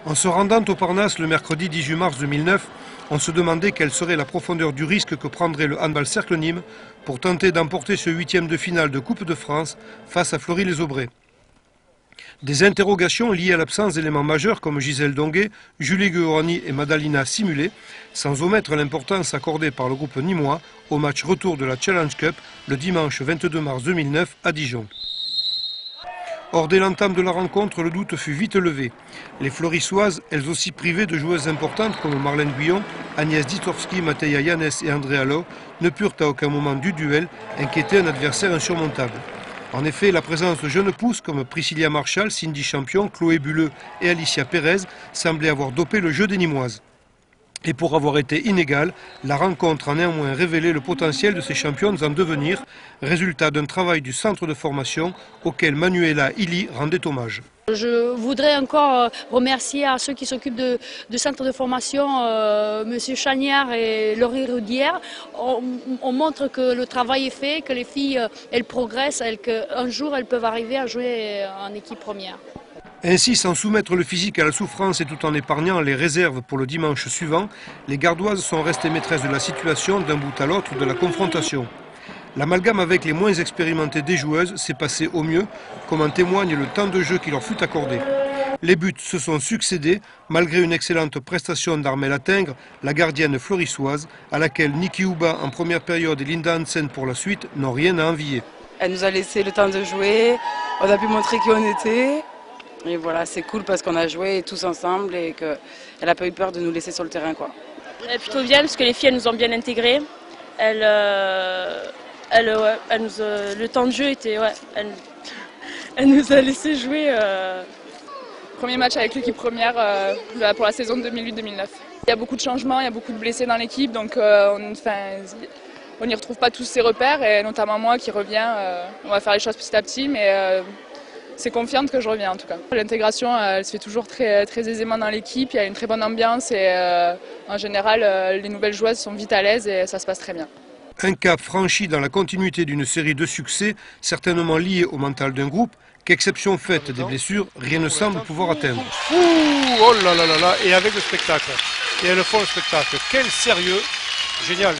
En se rendant au Parnasse le mercredi 18 mars 2009, on se demandait quelle serait la profondeur du risque que prendrait le handball Cercle Nîmes pour tenter d'emporter ce huitième de finale de Coupe de France face à Fleury-les-Aubrais. Des interrogations liées à l'absence d'éléments majeurs comme Gisèle Donguet, Julie Guorani et Madalina Simulé, sans omettre l'importance accordée par le groupe nîmois au match retour de la Challenge Cup le dimanche 22 mars 2009 à Dijon. Or, dès l'entame de la rencontre, le doute fut vite levé. Les Fleurissoises, elles aussi privées de joueuses importantes comme Marlène Guyon, Agnès Ditorski, Mateja Yannès et Andrea Lau, ne purent à aucun moment du duel inquiéter un adversaire insurmontable. En effet, la présence de jeunes pousses comme Priscilla Marchal, Cindy Champion, Chloé Bulleux et Alicia Pérez semblait avoir dopé le jeu des Nîmoises. Et pour avoir été inégale, la rencontre a néanmoins révélé le potentiel de ces championnes en devenir, résultat d'un travail du centre de formation auquel Manuela Illy rendait hommage. Je voudrais encore remercier à ceux qui s'occupent du centre de formation, M. Chagnard et Laurie Rudière. On montre que le travail est fait, que les filles elles progressent, qu'un jour elles peuvent arriver à jouer en équipe première. Ainsi, sans soumettre le physique à la souffrance et tout en épargnant les réserves pour le dimanche suivant, les Gardoises sont restées maîtresses de la situation d'un bout à l'autre de la confrontation. L'amalgame avec les moins expérimentées des joueuses s'est passé au mieux, comme en témoigne le temps de jeu qui leur fut accordé. Les buts se sont succédés, malgré une excellente prestation d'Armelle Tingre, la gardienne fleurissoise, à laquelle Niki Houba en première période et Linda Hansen pour la suite n'ont rien à envier. Elle nous a laissé le temps de jouer, on a pu montrer qui on était. Et voilà, c'est cool parce qu'on a joué tous ensemble et qu'elle n'a pas eu peur de nous laisser sur le terrain, quoi. Plutôt bien parce que les filles elles nous ont bien intégrés. Le temps de jeu était... Ouais, elle nous a laissé jouer. Premier match avec l'équipe première pour la saison 2008-2009. Il y a beaucoup de changements, il y a beaucoup de blessés dans l'équipe, donc on n'y retrouve pas tous ses repères, et notamment moi qui reviens. On va faire les choses petit à petit, mais c'est confiante que je reviens en tout cas. L'intégration, elle se fait toujours très, très aisément dans l'équipe, il y a une très bonne ambiance et en général, les nouvelles joueuses sont vite à l'aise et ça se passe très bien. Un cap franchi dans la continuité d'une série de succès, certainement lié au mental d'un groupe, qu'exception faite des blessures, rien ne semble pouvoir atteindre. Ouh, oh là là là là, et avec le spectacle. Et elles font le spectacle. Quel sérieux, génial.